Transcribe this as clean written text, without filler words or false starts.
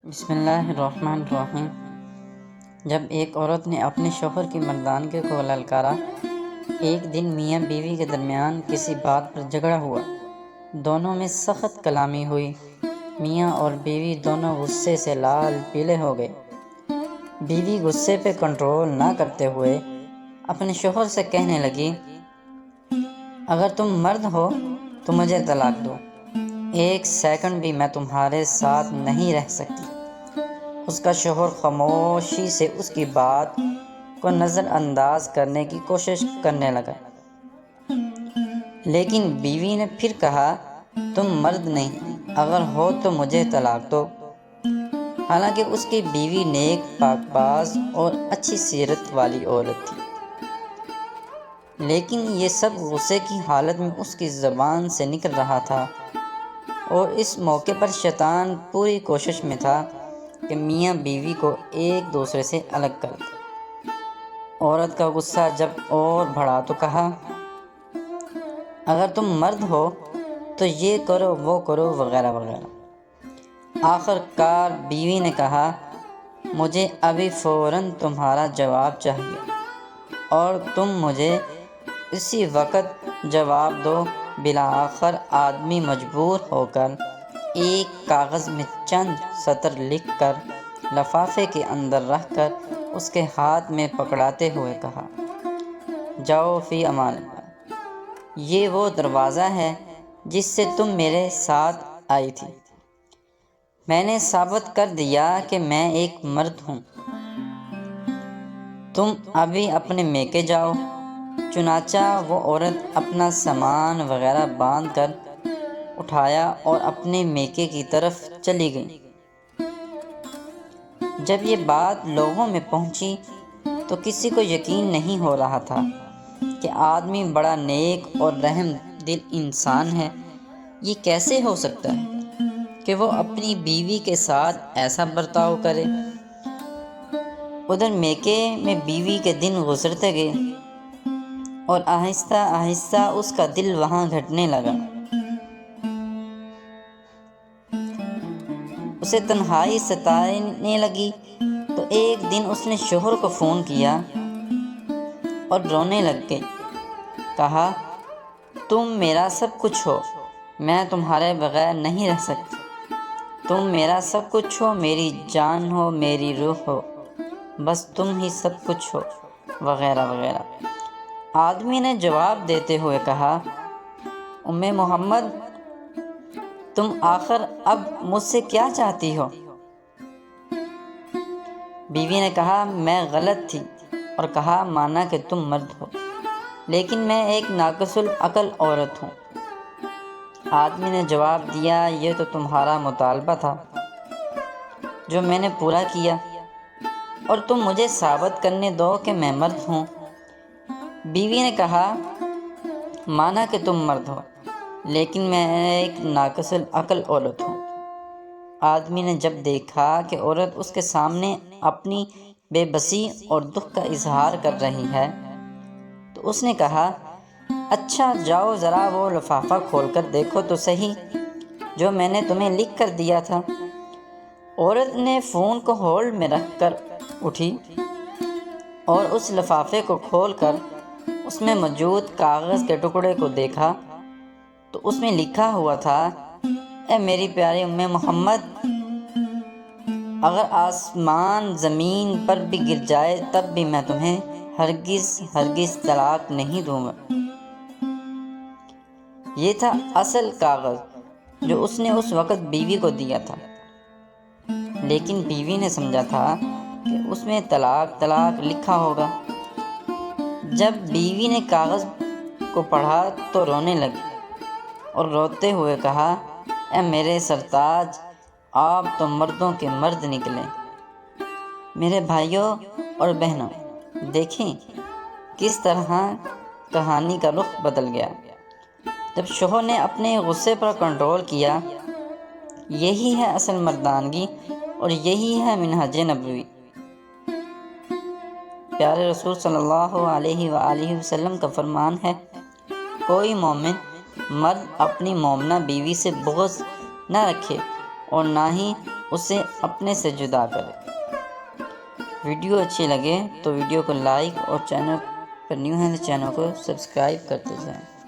بسم اللہ الرحمن الرحیم۔ جب ایک عورت نے اپنے شوہر کی مردانگی کو للکارا۔ ایک دن میاں بیوی کے درمیان کسی بات پر جھگڑا ہوا۔ دونوں میں سخت کلامی ہوئی۔ میاں اور بیوی دونوں غصے سے لال پیلے ہو گئے۔ بیوی غصے پہ کنٹرول نہ کرتے ہوئے اپنے شوہر سے کہنے لگی، اگر تم مرد ہو تو مجھے طلاق دو، ایک سیکنڈ بھی میں تمہارے ساتھ نہیں رہ سکتی۔ اس کا شوہر خاموشی سے اس کی بات کو نظر انداز کرنے کی کوشش کرنے لگا، لیکن بیوی نے پھر کہا، تم مرد نہیں، اگر ہو تو مجھے طلاق دو۔ حالانکہ اس کی بیوی نیک، پاک باز اور اچھی سیرت والی عورت تھی، لیکن یہ سب غصے کی حالت میں اس کی زبان سے نکل رہا تھا، اور اس موقع پر شیطان پوری کوشش میں تھا کہ میاں بیوی کو ایک دوسرے سے الگ کر دے۔ عورت کا غصہ جب اور بڑھا تو کہا، اگر تم مرد ہو تو یہ کرو، وہ کرو، وغیرہ وغیرہ۔ آخر کار بیوی نے کہا، مجھے ابھی فوراً تمہارا جواب چاہیے اور تم مجھے اسی وقت جواب دو۔ بالآخر آدمی مجبور ہو کر ایک کاغذ میں چند سطر لکھ کر لفافے کے اندر رکھ کر اس کے ہاتھ میں پکڑاتے ہوئے کہا، جاؤ فی امان اللہ، یہ وہ دروازہ ہے جس سے تم میرے ساتھ آئی تھی۔ میں نے ثابت کر دیا کہ میں ایک مرد ہوں، تم ابھی اپنے میکے جاؤ۔ چنانچہ وہ عورت اپنا سامان وغیرہ باندھ کر اٹھایا اور اپنے میکے کی طرف چلی گئی۔ جب یہ بات لوگوں میں پہنچی تو کسی کو یقین نہیں ہو رہا تھا کہ آدمی بڑا نیک اور رحم دل انسان ہے، یہ کیسے ہو سکتا ہے کہ وہ اپنی بیوی کے ساتھ ایسا برتاؤ کرے۔ ادھر میکے میں بیوی کے دن گزرتے گئے اور آہستہ آہستہ اس کا دل وہاں گھٹنے لگا۔ اسے تنہائی ستانے لگی تو ایک دن اس نے شوہر کو فون کیا اور رونے لگ گئی۔ کہا، تم میرا سب کچھ ہو، میں تمہارے بغیر نہیں رہ سکتی۔ تم میرا سب کچھ ہو، میری جان ہو، میری روح ہو، بس تم ہی سب کچھ ہو، وغیرہ وغیرہ۔ آدمی نے جواب دیتے ہوئے کہا، ام محمد، تم آخر اب مجھ سے کیا چاہتی ہو؟ بیوی نے کہا، میں غلط تھی اور کہا مانا کہ تم مرد ہو، لیکن میں ایک ناقص العقل عورت ہوں۔ آدمی نے جواب دیا، یہ تو تمہارا مطالبہ تھا جو میں نے پورا کیا، اور تم مجھے ثابت کرنے دو کہ میں مرد ہوں۔ بیوی نے کہا، مانا کہ تم مرد ہو، لیکن میں ایک ناقص العقل عورت ہوں۔ آدمی نے جب دیکھا کہ عورت اس کے سامنے اپنی بے بسی اور دکھ کا اظہار کر رہی ہے تو اس نے کہا، اچھا جاؤ ذرا وہ لفافہ کھول کر دیکھو تو صحیح جو میں نے تمہیں لکھ کر دیا تھا۔ عورت نے فون کو ہولڈ میں رکھ کر اٹھی اور اس لفافے کو کھول کر اس میں موجود کاغذ کے ٹکڑے کو دیکھا تو اس میں لکھا ہوا تھا، اے میری پیاری ام محمد، اگر آسمان زمین پر بھی گر جائے تب بھی میں تمہیں ہرگز ہرگز طلاق نہیں دوں گا۔ یہ تھا اصل کاغذ جو اس نے اس وقت بیوی کو دیا تھا، لیکن بیوی نے سمجھا تھا کہ اس میں طلاق طلاق لکھا ہوگا۔ جب بیوی نے کاغذ کو پڑھا تو رونے لگی اور روتے ہوئے کہا، اے میرے سرتاج، آپ تو مردوں کے مرد نکلے۔ میرے بھائیوں اور بہنوں، دیکھیں کس طرح کہانی کا رخ بدل گیا جب شوہر نے اپنے غصے پر کنٹرول کیا۔ یہی ہے اصل مردانگی اور یہی ہے منہج نبوی۔ پیارے رسول صلی اللہ علیہ وآلہ وسلم کا فرمان ہے، کوئی مومن مرد اپنی مومنہ بیوی سے بغض نہ رکھے اور نہ ہی اسے اپنے سے جدا کرے۔ ویڈیو اچھی لگے تو ویڈیو کو لائک اور چینل پر نیو ہیں تو چینل کو سبسکرائب کرتے جائیں۔